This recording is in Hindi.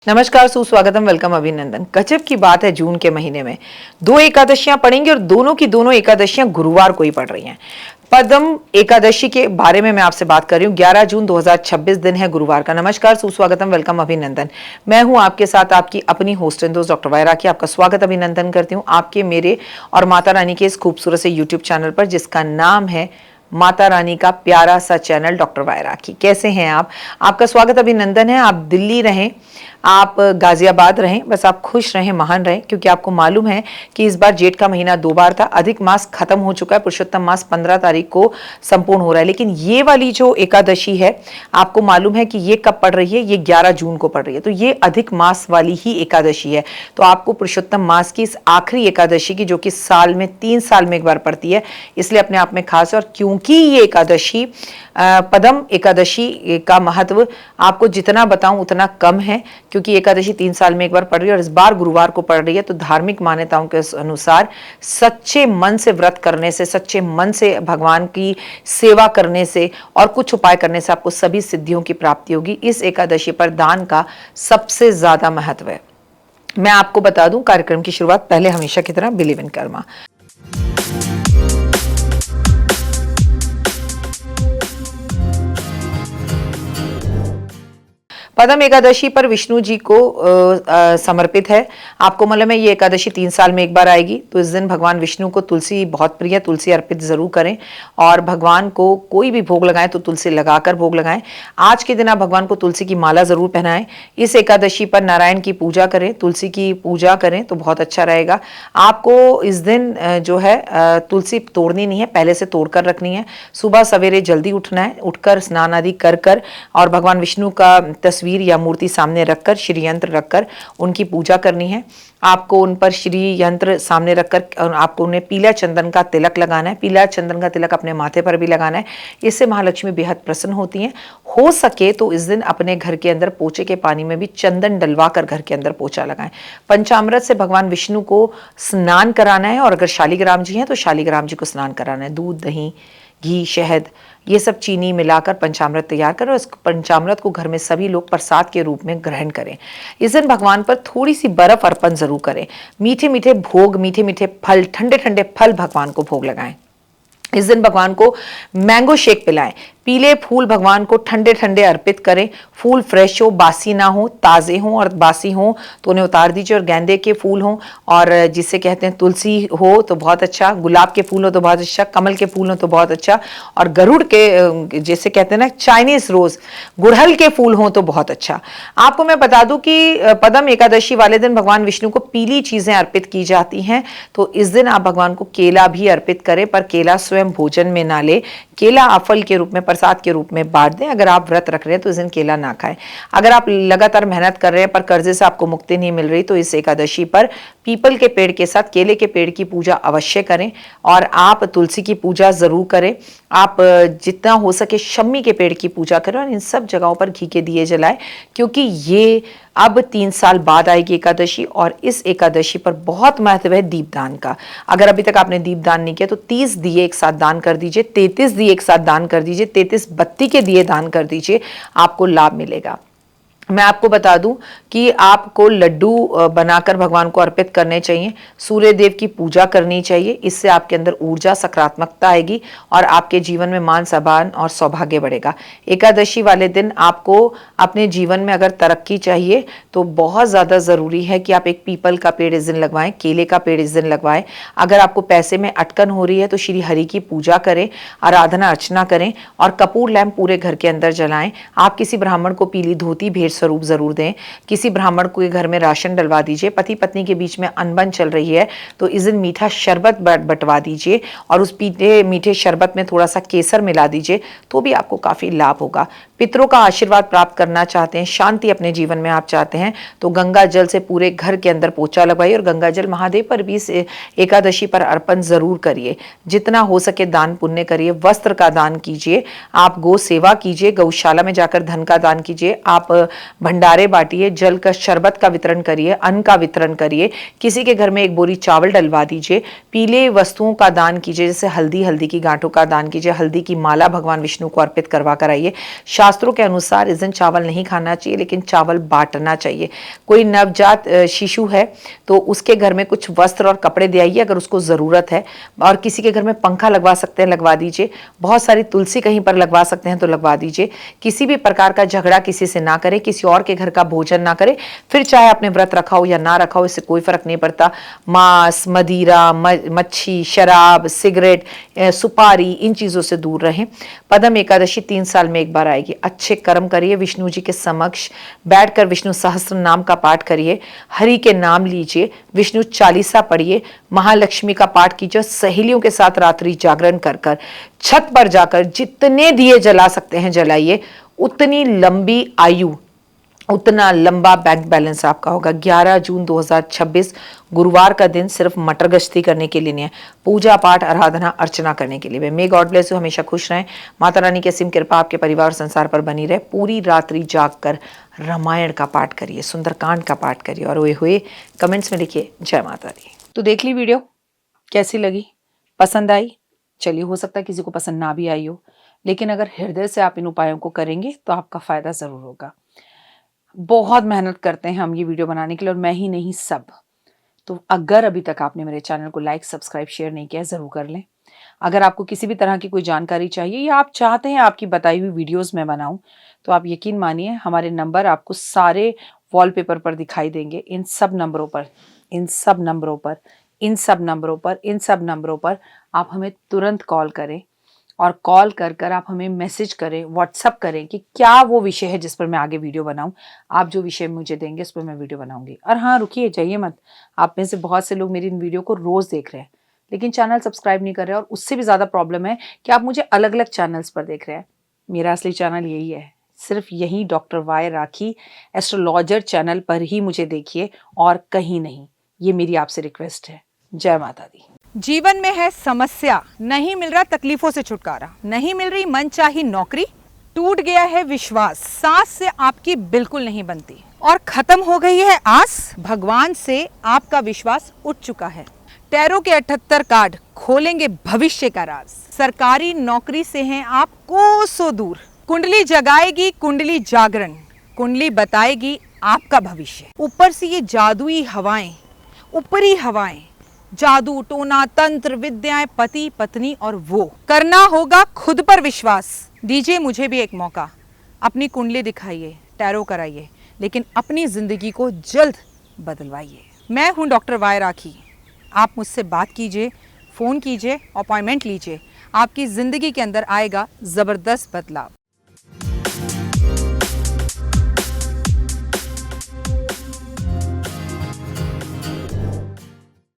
नमस्कार, सुस्वागतम, वेलकम, अभिनंदन। गजब की बात है, जून के महीने में दो एकादशियां पड़ेंगी और दोनों की दोनों एकादशियां गुरुवार को ही पड़ रही हैं। पद्म एकादशी के बारे में मैं आपसे बात कर रही हूँ। 11 जून 2026 दिन है गुरुवार का। नमस्कार, सुस्वागतम, वेलकम, अभिनंदन। मैं हूं आपके साथ आपकी अपनी होस्ट एंड दोस्त डॉक्टर वायरा की। आपका स्वागत अभिनंदन करती हूँ आपके, मेरे और माता रानी के इस खूबसूरत से यूट्यूब चैनल पर, जिसका नाम है माता रानी का प्यारा सा चैनल डॉक्टर वायरा की। कैसे हैं आप? आपका स्वागत अभिनंदन है। आप दिल्ली रहें, आप गाजियाबाद रहें, बस आप खुश रहें, महान रहें, क्योंकि आपको मालूम है कि इस बार जेठ का महीना 2 बार था। अधिक मास खत्म हो चुका है, पुरुषोत्तम मास 15 तारीख को संपूर्ण हो रहा है। लेकिन ये वाली जो एकादशी है, आपको मालूम है कि ये कब पड़ रही है? ये 11 जून को पड़ रही है। तो ये अधिक मास वाली ही एकादशी है। तो आपको पुरुषोत्तम मास की इस आखिरी एकादशी की, जो कि साल में 3 साल में एक बार पड़ती है, इसलिए अपने आप में खास है। और क्योंकि ये एकादशी पद्म एकादशी का महत्व आपको जितना बताऊं उतना कम है, क्योंकि एकादशी 3 साल में एक बार पड़ रही है और इस बार गुरुवार को पड़ रही है। तो धार्मिक मान्यताओं के अनुसार सच्चे मन से व्रत करने से, सच्चे मन से भगवान की सेवा करने से और कुछ उपाय करने से आपको सभी सिद्धियों की प्राप्ति होगी। इस एकादशी पर दान का सबसे ज्यादा महत्व है। मैं आपको बता दूं, कार्यक्रम की शुरुआत पहले हमेशा की तरह बिलीव इन कर्मा। पद्म एकादशी पर विष्णु जी को समर्पित है। आपको मालूम है ये एकादशी 3 साल में एक बार आएगी। तो इस दिन भगवान विष्णु को तुलसी बहुत प्रिय, तुलसी अर्पित जरूर करें और भगवान को कोई भी भोग लगाएं तो तुलसी लगाकर भोग लगाएं। आज के दिन आप भगवान को तुलसी की माला जरूर पहनाएं। इस एकादशी पर नारायण की पूजा करें, तुलसी की पूजा करें तो बहुत अच्छा रहेगा। आपको इस दिन जो है तुलसी तोड़नी नहीं है, पहले से तोड़कर रखनी है। सुबह सवेरे जल्दी उठना है, उठकर स्नान आदि कर और भगवान विष्णु का तस्वीर या मूर्ति सामने रखकर, श्री यंत्र रखकर उनकी पूजा करनी है। आपको उन पर श्री यंत्र सामने रखकर आपको उन्हें पीला चंदन का तिलक लगाना है। पीला चंदन का तिलक अपने माथे पर भी लगाना है। इससे महालक्ष्मी बेहद प्रसन्न होती हैं। हो सके तो इस दिन अपने घर के अंदर पोछे के पानी में भी चंदन डलवा कर घर के अंदर पोछा लगाएं। पंचामृत से भगवान विष्णु को स्नान कराना है और अगर शालिग्राम जी हैं तो शालिग्राम जी को स्नान कराना है। दूध, दही, घी, शहद, ये सब चीनी मिलाकर पंचामृत तैयार करें और इस पंचामृत को घर में सभी लोग प्रसाद के रूप में ग्रहण करें। इस दिन भगवान पर थोड़ी सी बर्फ अर्पण जरूर करें। मीठे मीठे भोग, मीठे मीठे फल, ठंडे ठंडे फल भगवान को भोग लगाएं। इस दिन भगवान को मैंगो शेक पिलाएं। पीले फूल भगवान को ठंडे ठंडे अर्पित करें। फूल फ्रेश हो, बासी ना हो, ताज़े हों और बासी हों तो उन्हें उतार दीजिए। और गेंदे के फूल हों और जिसे कहते हैं तुलसी हो तो बहुत अच्छा, गुलाब के फूल हो तो बहुत अच्छा, कमल के फूल हो तो बहुत अच्छा, और गरुड़ के जिसे कहते हैं ना चाइनीज रोज, गुड़हल के फूल हों तो बहुत अच्छा। आपको मैं बता दूं कि पद्म एकादशी वाले दिन भगवान विष्णु को पीली चीजें अर्पित की जाती हैं। तो इस दिन आप भगवान को केला भी अर्पित करें, पर केला स्वयं भोजन में ना ले। केला आप फल के रूप में, प्रसाद के रूप में बांट दें। अगर आप व्रत रख रहे हैं तो इस दिन केला ना खाएं। अगर आप लगातार मेहनत कर रहे हैं पर कर्जे से आपको मुक्ति नहीं मिल रही तो इस एकादशी पर पीपल के पेड़ के साथ केले के पेड़ की पूजा अवश्य करें और आप तुलसी की पूजा जरूर करें। आप जितना हो सके शम्मी के पेड़ की पूजा करें और इन सब जगहों पर घी के दिए जलाएं, क्योंकि ये अब 3 साल बाद आएगी एकादशी और इस एकादशी पर बहुत महत्व है दीपदान का। अगर अभी तक आपने दीपदान नहीं किया तो 30 दिए एक साथ दान कर दीजिए, 33 दिए एक साथ दान कर दीजिए, 33 बत्ती के दिए दान कर दीजिए, आपको लाभ मिलेगा। मैं आपको बता दूं कि आपको लड्डू बनाकर भगवान को अर्पित करने चाहिए। सूर्य देव की पूजा करनी चाहिए। इससे आपके अंदर ऊर्जा, सकारात्मकता आएगी और आपके जीवन में मान सम्मान और सौभाग्य बढ़ेगा। एकादशी वाले दिन आपको अपने जीवन में अगर तरक्की चाहिए तो बहुत ज़्यादा ज़रूरी है कि आप एक पीपल का पेड़ इस दिन लगवाएं, केले का पेड़ इस दिन लगवाएं। अगर आपको पैसे में अटकन हो रही है तो श्री हरि की पूजा करें, आराधना अर्चना करें और कपूर लैंप पूरे घर के अंदर जलाएं। आप किसी ब्राह्मण को पीली धोती भेंट स्वरूप जरूर दें। किसी ब्राह्मण को घर में राशन डलवा दीजिए। पति पत्नी के बीच में अनबन चल रही है तो इस दिन मीठा शरबत बंटवा दीजिए और उस मीठे शरबत में थोड़ा सा केसर मिला दीजिए, तो भी आपको काफी लाभ होगा। पितरों का आशीर्वाद प्राप्त करना चाहते हैं, शांति अपने जीवन में आप चाहते हैं तो गंगा जल से पूरे घर के अंदर पोछा लगवाइए और गंगा जल महादेव पर भी एकादशी पर अर्पण जरूर करिए। जितना हो सके दान पुण्य करिए। वस्त्र का दान कीजिए, आप गौ सेवा कीजिए, गौशाला में जाकर धन का दान कीजिए, आप भंडारे बांटिए, जल का शरबत का वितरण करिए, अन्न का वितरण करिए। किसी के घर में एक बोरी चावल डलवा दीजिए। पीले वस्तुओं का दान कीजिए, जैसे हल्दी, हल्दी की गांठों का दान कीजिए। हल्दी की माला भगवान विष्णु को अर्पित करवा कर आइए। शास्त्रों के अनुसार इस दिन चावल नहीं खाना चाहिए, लेकिन चावल बांटना चाहिए। कोई नवजात शिशु है तो उसके घर में कुछ वस्त्र और कपड़े दे आइए अगर उसको ज़रूरत है, और किसी के घर में पंखा लगवा सकते हैं लगवा दीजिए, बहुत सारी तुलसी कहीं पर लगवा सकते हैं तो लगवा दीजिए। किसी भी प्रकार का झगड़ा किसी से ना करें, किसी और के घर का भोजन ना करें, फिर चाहे आपने व्रत रखा हो या ना रखा हो, इससे कोई फर्क नहीं पड़ता। मांस, मदिरा, मच्छी, शराब, सिगरेट, सुपारी, इन चीज़ों से दूर रहें। पदम एकादशी 3 साल में एक बार आएगी। अच्छे कर्म करिए, विष्णु जी के समक्ष बैठकर विष्णु सहस्त्र नाम का पाठ करिए, हरि के नाम लीजिए, विष्णु चालीसा पढ़िए, महालक्ष्मी का पाठ कीजिए, सहेलियों के साथ रात्रि जागरण कर कर छत पर जाकर जितने दिए जला सकते हैं जलाइए। उतनी लंबी आयु, उतना लंबा बैंक बैलेंस आपका होगा। 11 जून 2026 गुरुवार का दिन सिर्फ मटर गश्ती करने के लिए नहीं है, पूजा पाठ, आराधना, अर्चना करने के लिए। मे गॉड ब्लेस यू, हमेशा खुश रहें। माता रानी की असीम कृपा आपके परिवार और संसार पर बनी रहे। पूरी रात्रि जागकर रामायण का पाठ करिए, सुंदरकांड का पाठ करिए, और हुए कमेंट्स में लिखिए जय माता दी। तो देख ली वीडियो, कैसी लगी, पसंद आई? चलिए, हो सकता है किसी को पसंद ना भी आई हो, लेकिन अगर हृदय से आप इन उपायों को करेंगे तो आपका फायदा जरूर होगा। बहुत मेहनत करते हैं हम ये वीडियो बनाने के लिए, और मैं ही नहीं, सब। तो अगर अभी तक आपने मेरे चैनल को लाइक, सब्सक्राइब, शेयर नहीं किया, ज़रूर कर लें। अगर आपको किसी भी तरह की कोई जानकारी चाहिए या आप चाहते हैं आपकी बताई हुई वीडियोस मैं बनाऊं, तो आप यकीन मानिए हमारे नंबर आपको सारे वॉलपेपर पर दिखाई देंगे। इन सब नंबरों पर, इन सब नंबरों पर, इन सब नंबरों पर, इन सब नंबरों पर आप हमें तुरंत कॉल करें, और कॉल कर कर आप हमें मैसेज करें, व्हाट्सअप करें कि क्या वो विषय है जिस पर मैं आगे वीडियो बनाऊं। आप जो विषय मुझे देंगे उस पर मैं वीडियो बनाऊंगी। और हाँ, रुकिए, जाइए मत। आप में से बहुत से लोग मेरी इन वीडियो को रोज़ देख रहे हैं, लेकिन चैनल सब्सक्राइब नहीं कर रहे हैं, और उससे भी ज़्यादा प्रॉब्लम है कि आप मुझे अलग अलग चैनल्स पर देख रहे हैं। मेरा असली चैनल यही है, सिर्फ यही डॉक्टर वाई राखी एस्ट्रोलॉजर चैनल पर ही मुझे देखिए, और कहीं नहीं। ये मेरी आपसे रिक्वेस्ट है। जय माता दी। जीवन में है समस्या, नहीं मिल रहा तकलीफों से छुटकारा, नहीं मिल रही मनचाही नौकरी, टूट गया है विश्वास, सांस से आपकी बिल्कुल नहीं बनती, और खत्म हो गई है आस, भगवान से आपका विश्वास उठ चुका है। टैरो के 78 कार्ड खोलेंगे भविष्य का राज। सरकारी नौकरी से हैं आप कोसों दूर, कुंडली जगाएगी कुंडली जागरण, कुंडली बताएगी आपका भविष्य। ऊपर से ये जादुई हवाएं, ऊपरी हवाएं, जादू टोना तंत्र विद्याएं, पति पत्नी और वो, करना होगा खुद पर विश्वास। दीजिए मुझे भी एक मौका, अपनी कुंडली दिखाइए, टैरो कराइए, लेकिन अपनी जिंदगी को जल्द बदलवाइए। मैं हूं डॉक्टर वाई राखी। आप मुझसे बात कीजिए, फ़ोन कीजिए, अपॉइंटमेंट लीजिए, आपकी ज़िंदगी के अंदर आएगा ज़बरदस्त बदलाव।